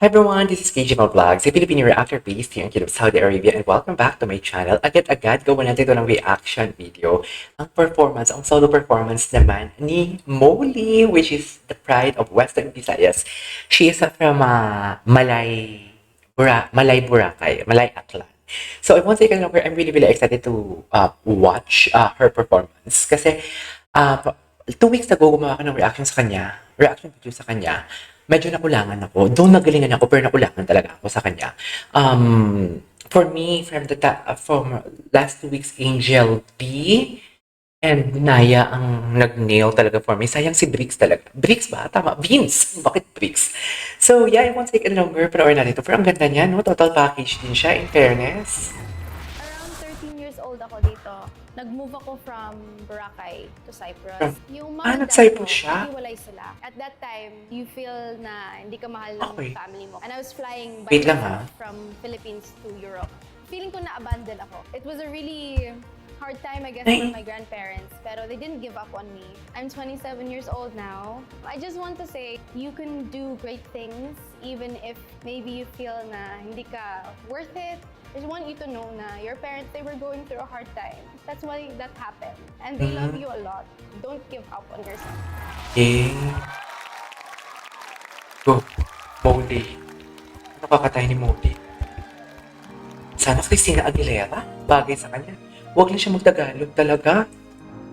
Hi everyone, this is KGML Vlogs, a Filipino reactor based here in Kingdom, Saudi Arabia, and welcome back to my channel. Agad-agad gawa natin ito ng reaction video. Ang solo performance naman ni Molly, which is the pride of Western Visayas. She is from Malay Boracay, Malay Aklan. So I want to say I'm really excited to watch her performance kasi uh, 2 weeks ago gumawa ako ng reaction video sa kanya. Medyo nakulangan ako. Doon nagalingan ako, pero nakulangan talaga ako sa kanya. For me, from last 2 weeks, Angel B and Naya ang nag-nail talaga for me. Sayang si Brix talaga. Brix ba? Tama. Vince. Bakit Brix? So, yeah, I won't take it longer. Panoorin natin ito. Pero ang ganda niya, no? Total package din siya, in fairness. Around 13 years old ako dito. Nag-move ako from Boracay to Cyprus. Yung mom and dad nag-Cyprus ko, siya? hiwalay sila. At that time, you feel na hindi ka mahal ng Okay. family mo. And I was flying Wait lang, ha? from Philippines to Europe. Feeling ko na-abandon ako. It was a really hard time, I guess, for my grandparents. Pero they didn't give up on me. I'm 27 years old now. I just want to say, you can do great things even if maybe you feel na hindi ka worth it. I just want you to know na your parents, they were going through a hard time. That's why that happened. And they love you a lot. Don't give up on yourself. Eh. Go. Molly. Ano kakatay ni Molly? Sana Christina Aguilera? Bagay sa kanya. Huwag lang siya magtagalog talaga.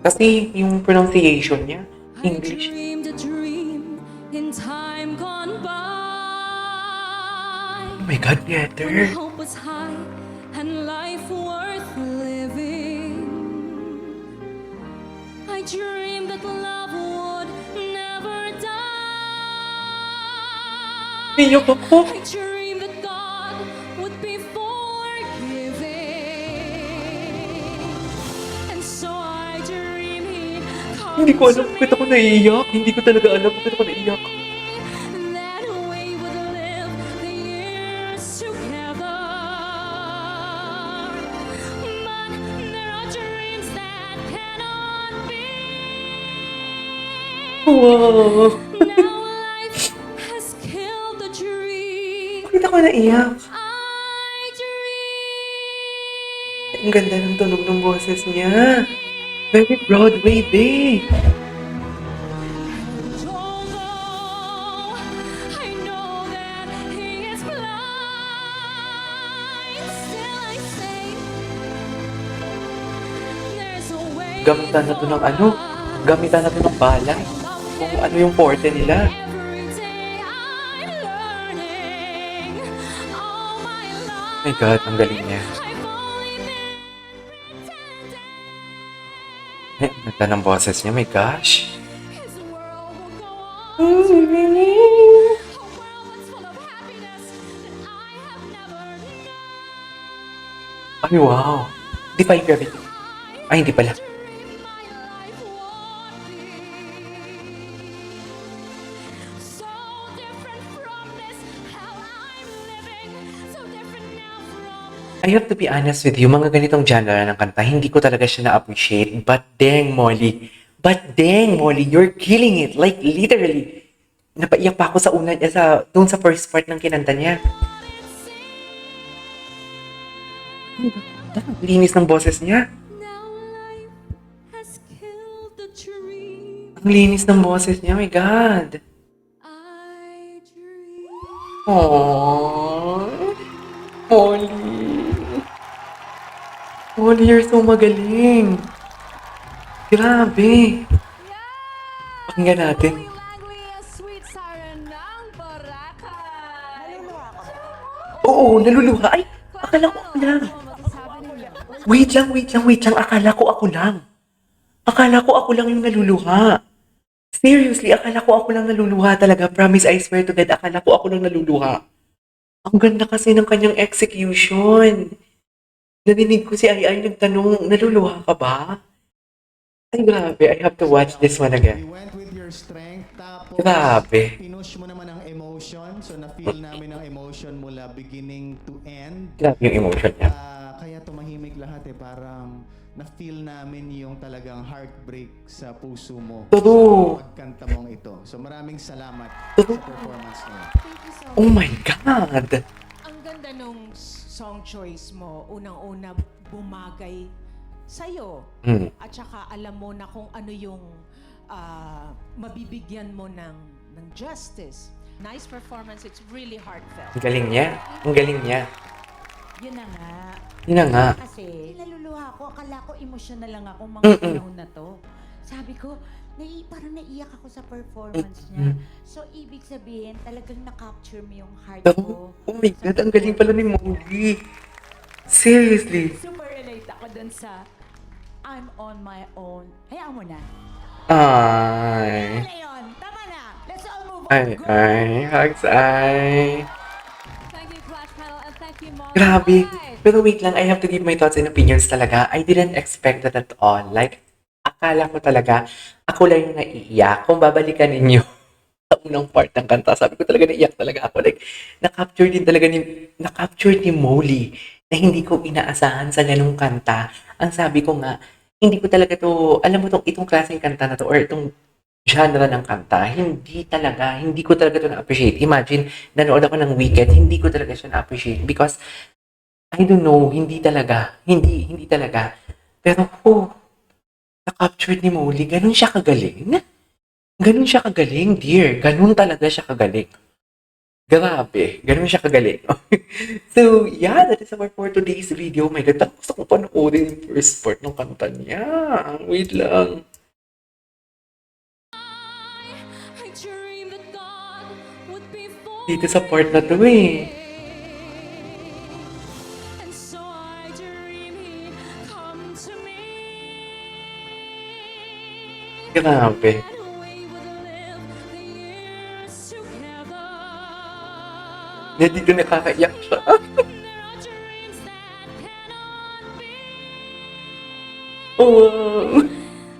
Kasi yung pronunciation niya, English. I dreamed a dream in time gone by. Oh my God, When Peter. hope was high and life worth living. I dreamed that love would never die. Iyak ako. I dreamed that God would be forgiving. And so I dream He'd come Hindi ko alam to bakit ako naiiyak. Hindi ko talaga alam bakit ako naiiyak. that we would live the years together. But there are dreams that cannot be. Wow. Now life has killed the dream. Bakit ako naiiyak? I dream. Ang ganda ng tunog ng boses niya. Very Broadway, babe. Although I know that He is blind, still I say there's a way. Gamitan na to ng ano? Gamitan na to ng balay. Kung ano yung forte nila. Every day I'm learning all my Oh life. my God, ang galing niya. I've only been pretending Eh, ang ganda ng boses niya. My gosh. His world will go on to remain a world that's full of happiness that I have never known. Ay, wow. Di pa yung gravity. Ay, hindi pala. Dream my life would be so different from this hell I'm living, so different now from. I have to be honest with you, mga ganitong genre ng kanta, hindi ko talaga siya na-appreciate. But dang, Molly. You're killing it. Like, literally. Napaiyak pa ako sa doon sa first part ng kinanta niya. Ang linis ng boses niya. Now life has killed the dream Ang linis ng boses niya. My God. I dream. Aww. Molly. Molly, you're so magaling. Grabe. Pakinggan natin. Langwi ang sweet siren ng Boracay. Oo, naluluha. Ay, akala ko ako lang. Wait lang. Akala ko ako lang yung naluluha. Seriously, akala ko ako lang naluluha talaga. Promise, I swear to God, akala ko ako lang naluluha. Ang ganda kasi ng kanyang execution. Narinig ko si Ai nagtanong, naluluha ka ba? Ay, grabe. I have to watch this one You again. went with your strength, tapos Grabe. pinush mo naman ang emotion. So na-feel namin ang emotion mula beginning to end. Grabe yung emotion niya. Kaya tumahimik lahat parang na-feel namin yung talagang heartbreak sa puso mo True. sa pagkanta mong ito. So maraming salamat True. sa performance mo. Thank you so Oh much. my God! Ang ganda nung song choice mo, unang-una bumagay sa'yo. At saka alam mo na kung ano yung mabibigyan mo ng justice. Nice performance. It's really heartfelt. Ang galing niya. Ang galing niya. Yun na nga. Yun na nga. Kasi naluluha ako. Akala ko emotional lang ako mga Mm-mm. panahon na to. Sabi ko, parang naiyak ako sa performance niya. So, ibig sabihin, talagang na-capture mo yung heart ko. Oh my God, ang galing pala ni Molly. Seriously. Super relate ako dun sa I'm on my own. Hayaan mo na. Ay. Tama na yun. Tama na. Let's all move on. Ay, Go. hugs, ay. Thank you, Clash Panel, and thank you, Mom. Grabe. Alright. Pero wait lang, I have to give my thoughts and opinions talaga. I didn't expect that at all. Like, akala ko talaga, ako lang yung naiiyak. Kung babalikan ninyo sa unang part ng kanta, sabi ko talaga naiiyak talaga ako. Like, na-capture ni Molly na hindi ko inaasahan sa ganung kanta. Ang sabi ko nga, hindi ko talaga to, alam mo itong klaseng kanta na to, or itong genre ng kanta, hindi ko talaga to na-appreciate. Imagine, nanood ako ng Weekend, hindi ko talaga siya na-appreciate because, I don't know, hindi talaga. Pero, na-captured ni Molly, ganun siya kagaling. Dear. Ganun talaga siya kagaling. Grabe, ganun siya kagaling. So, yeah, that is our for today's video. Oh my God, gusto ko panoorin yung first part ng kanta niya. Wait lang. I dreamed that God would be for Dito sa part na to eh. And so I dream He'd come to me. Grabe. And we would live the years together. Na dito nakakaiyak siya. There are dreams that cannot be. Oh.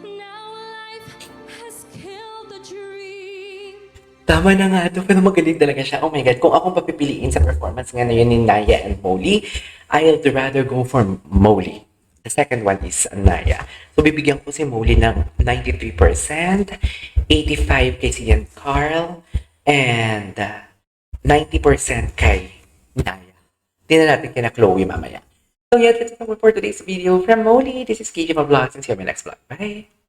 Now life has killed the dream. Tama na nga to, pero magaling talaga siya. Oh my God, kung akong papipiliin sa performance nga na yun ni Naya and Molly, I'd rather go for Molly. The second one is Naya. So, bibigyan ko si Molly ng 93%, 85% kay si Ian Carl, and 90% kay Naya. Tingnan natin kina Chloe mamaya. So, yeah, that's it for today's video from Molly. This is KJ Vlogs, and see you in my next vlog. Bye!